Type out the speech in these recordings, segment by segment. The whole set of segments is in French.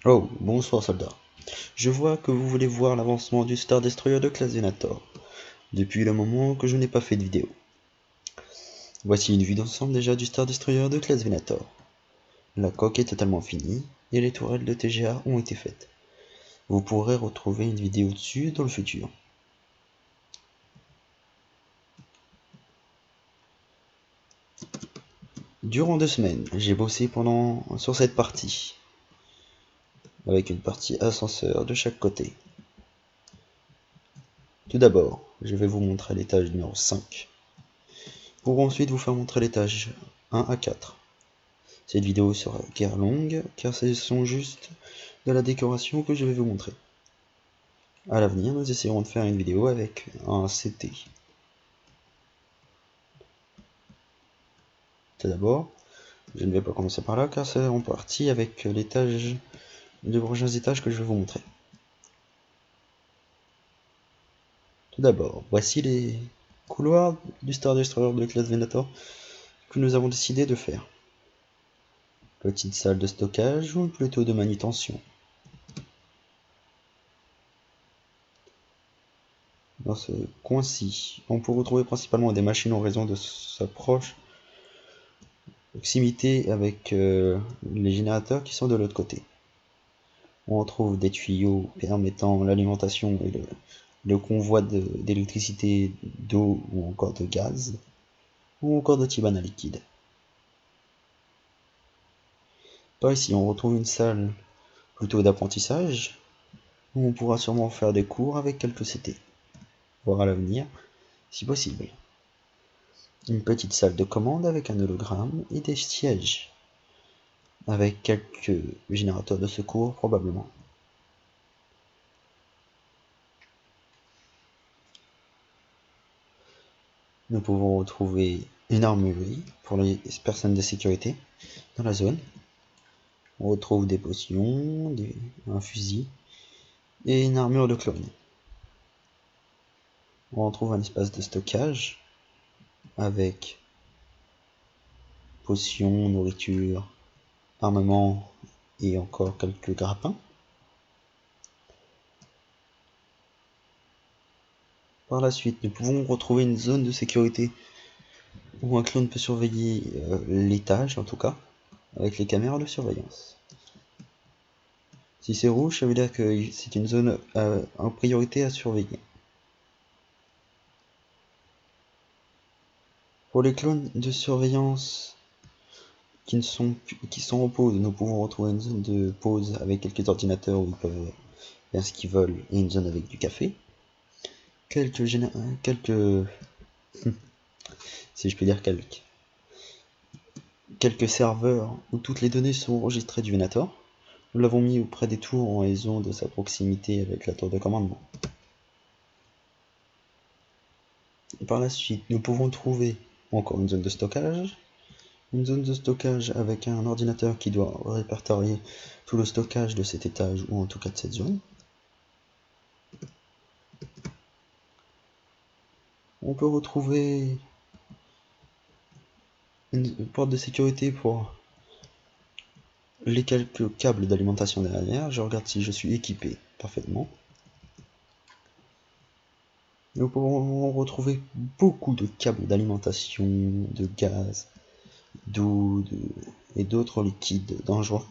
Oh, bonsoir soldat. Je vois que vous voulez voir l'avancement du Star Destroyer de classe Venator, depuis le moment que je n'ai pas fait de vidéo. Voici une vue d'ensemble déjà du Star Destroyer de classe Venator. La coque est totalement finie, et les tourelles de TGA ont été faites. Vous pourrez retrouver une vidéo dessus dans le futur. Durant 2 semaines, j'ai bossé sur cette partie, avec une partie ascenseur de chaque côté. Tout d'abord, je vais vous montrer l'étage numéro 5, pour ensuite vous faire montrer l'étage 1 à 4. Cette vidéo sera guère longue, car ce sont juste de la décoration que je vais vous montrer. À l'avenir, nous essaierons de faire une vidéo avec un CT. Tout d'abord, je ne vais pas commencer par là, car c'est en partie avec l'étage, les prochains étages que je vais vous montrer. Tout d'abord, voici les couloirs du Star Destroyer de classe Venator que nous avons décidé de faire. Petite salle de stockage ou plutôt de manutention. Dans ce coin-ci, on peut retrouver principalement des machines en raison de sa proximité avec les générateurs qui sont de l'autre côté. On retrouve des tuyaux permettant l'alimentation et le convoi d'électricité, d'eau ou encore de gaz, ou encore de tibane à liquide. Par ici, on retrouve une salle plutôt d'apprentissage, où on pourra sûrement faire des cours avec quelques CT, voire à l'avenir, si possible. Une petite salle de commande avec un hologramme et des sièges, avec quelques générateurs de secours probablement. Nous pouvons retrouver une armurerie pour les personnes de sécurité dans la zone. On retrouve des potions, un fusil et une armure de clone. On retrouve un espace de stockage avec potions, nourriture, armement et encore quelques grappins. Par la suite, nous pouvons retrouver une zone de sécurité où un clone peut surveiller l'étage en tout cas, avec les caméras de surveillance. Si c'est rouge, ça veut dire que c'est une zone en priorité à surveiller. Pour les clones de surveillance qui sont en pause, nous pouvons retrouver une zone de pause avec quelques ordinateurs où ils peuvent faire ce qu'ils veulent et une zone avec du café. Quelques si je peux dire quelques serveurs où toutes les données sont enregistrées du Venator. Nous l'avons mis auprès des tours en raison de sa proximité avec la tour de commandement. Par la suite, nous pouvons trouver encore une zone de stockage. Une zone de stockage avec un ordinateur qui doit répertorier tout le stockage de cet étage ou en tout cas de cette zone. On peut retrouver une porte de sécurité pour les quelques câbles d'alimentation derrière. Je regarde si je suis équipé parfaitement. Nous pourrons retrouver beaucoup de câbles d'alimentation, de gaz, d'eau et d'autres liquides dangereux.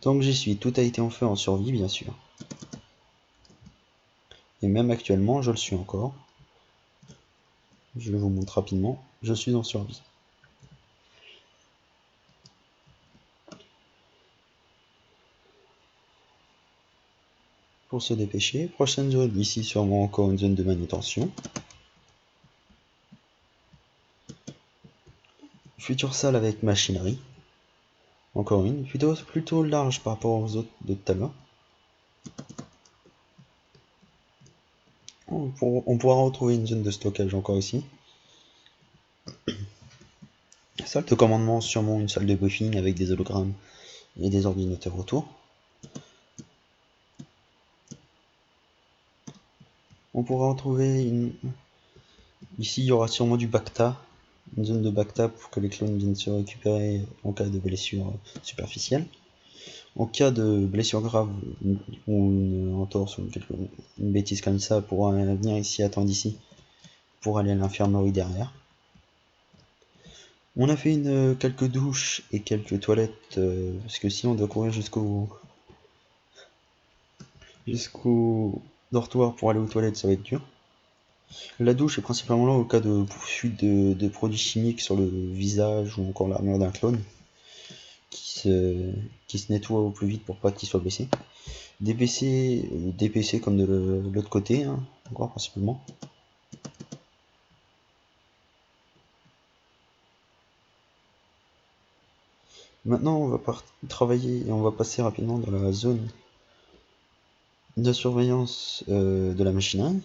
Tant que j'y suis, tout a été en fait en survie bien sûr. Et même actuellement, je le suis encore. Je vous montre rapidement, je suis en survie. Pour se dépêcher, prochaine zone, ici sûrement encore une zone de manutention. Future salle avec machinerie. Encore une, plutôt large par rapport aux autres de tout à l'heure. On pourra retrouver une zone de stockage encore ici. Salle de commandement, sûrement une salle de briefing avec des hologrammes et des ordinateurs autour. On pourra retrouver ici il y aura sûrement du Bacta une zone de backtab pour que les clones viennent se récupérer en cas de blessure superficielle. En cas de blessure grave ou une entorse ou une bêtise comme ça, pourra venir ici, attendre ici, pour aller à l'infirmerie derrière. On a fait quelques douches et quelques toilettes, parce que si on doit courir jusqu'au dortoir pour aller aux toilettes, ça va être dur. La douche est principalement là au cas de fuite de produits chimiques sur le visage ou encore l'armure d'un clone qui se nettoie au plus vite pour pas qu'il soit blessé. Des PC comme de l'autre côté, hein, encore principalement. Maintenant, on va travailler et on va passer rapidement dans la zone de surveillance de la machinerie.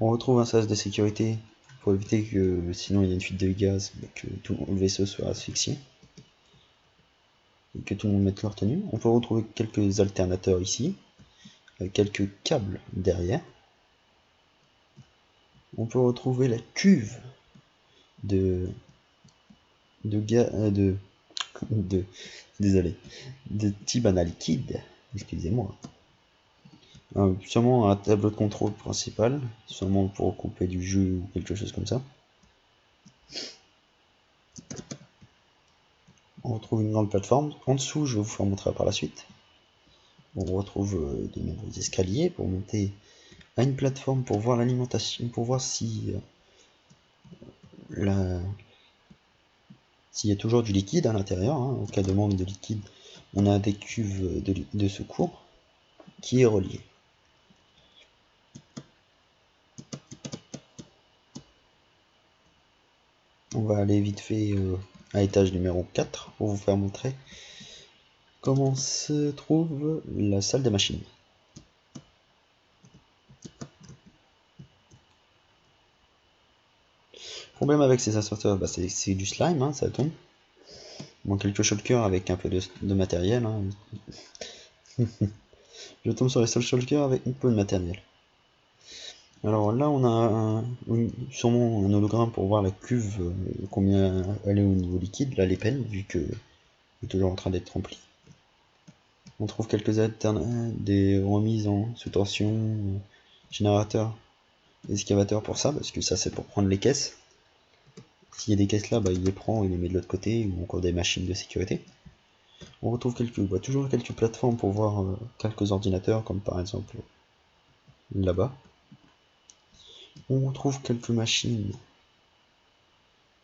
On retrouve un sas de sécurité pour éviter que, sinon il y a une fuite de gaz, que tout le vaisseau soit asphyxié. Et que tout le monde mette leur tenue. On peut retrouver quelques alternateurs ici, avec quelques câbles derrière. On peut retrouver la cuve de Tibana liquide, excusez-moi. Sûrement un tableau de contrôle principal, sûrement pour couper du jus ou quelque chose comme ça. On retrouve une grande plateforme. En dessous, je vais vous faire montrer par la suite. On retrouve de nombreux escaliers pour monter à une plateforme pour voir l'alimentation, pour voir si s'il y a toujours du liquide à l'intérieur. Hein. En cas de manque de liquide, on a des cuves de secours qui est relié. On va aller vite fait à l'étage numéro 4 pour vous faire montrer comment se trouve la salle des machines. Le problème avec ces ascenseurs, bah c'est du slime, hein, ça tombe. Bon, quelques shulkers avec un peu de matériel. Hein. Je tombe sur les seuls shulkers avec un peu de matériel. Alors là, on a sûrement un hologramme pour voir la cuve, combien elle est au niveau liquide. Là, elle est pleine, vu que est toujours en train d'être remplie. On trouve quelques des remises en sous tension, générateur, excavateur pour ça, parce que ça c'est pour prendre les caisses. S'il y a des caisses là, bah, il les prend, il les met de l'autre côté, ou encore des machines de sécurité. On retrouve toujours quelques plateformes pour voir quelques ordinateurs, comme par exemple là-bas. On retrouve quelques machines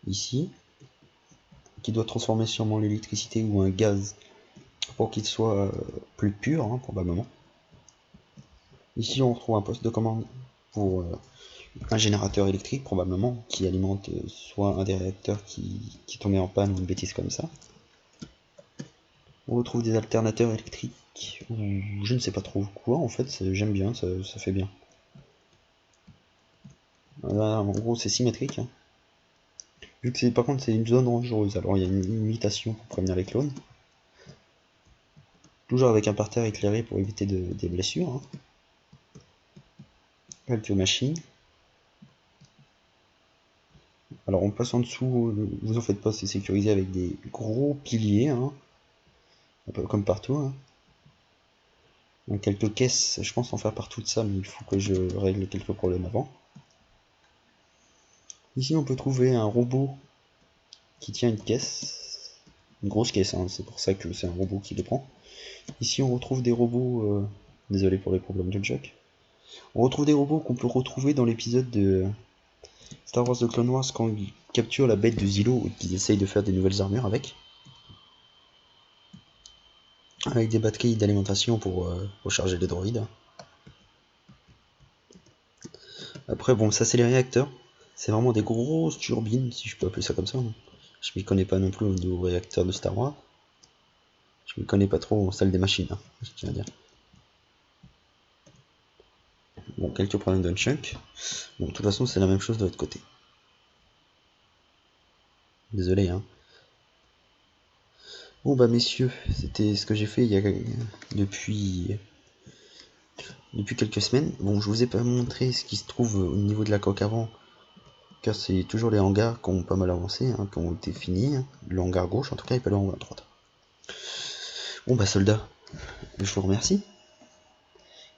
ici, qui doivent transformer sûrement l'électricité ou un gaz pour qu'il soit plus pur, hein, probablement. Ici on retrouve un poste de commande pour un générateur électrique probablement qui alimente soit un des réacteurs qui est tombé en panne ou une bêtise comme ça. On retrouve des alternateurs électriques ou je ne sais pas trop quoi en fait, j'aime bien, ça fait bien. Là, en gros c'est symétrique. Hein. Vu que par contre c'est une zone dangereuse, alors il y a une limitation pour prévenir les clones. Toujours avec un parterre éclairé pour éviter des blessures. Hein. Quelques machines. Alors on passe en dessous, vous en faites pas, c'est sécurisé avec des gros piliers, hein. Un peu comme partout. Hein. Donc quelques caisses, je pense en faire partout de ça, mais il faut que je règle quelques problèmes avant. Ici on peut trouver un robot qui tient une caisse, une grosse caisse, hein, c'est pour ça que c'est un robot qui les prend. Ici on retrouve des robots, désolé pour les problèmes de jock. On retrouve des robots qu'on peut retrouver dans l'épisode de Star Wars The Clone Wars quand ils capturent la bête de Zillo et qu'ils essayent de faire des nouvelles armures avec des batteries d'alimentation pour recharger les droïdes. Après bon, ça c'est les réacteurs, c'est vraiment des grosses turbines si je peux appeler ça comme ça. Je m'y connais pas non plus au niveau réacteur de Star Wars. Je m'y connais pas trop en salle des machines, hein, je tiens à dire. Bon, quelques problèmes d'unchunk. Bon, de toute façon c'est la même chose de l'autre côté. Désolé hein. Bon bah messieurs, c'était ce que j'ai fait depuis depuis quelques semaines. Bon, je vous ai pas montré ce qui se trouve au niveau de la coque avant, car c'est toujours les hangars qui ont pas mal avancé, hein, qui ont été finis. Hein. Le hangar gauche en tout cas, et pas le hangar droite. Bon bah soldats, je vous remercie.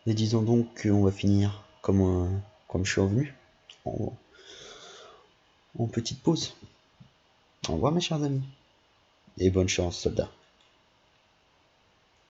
Et disons donc qu'on va finir comme je suis revenu, en petite pause. Au revoir mes chers amis. Et bonne chance soldats.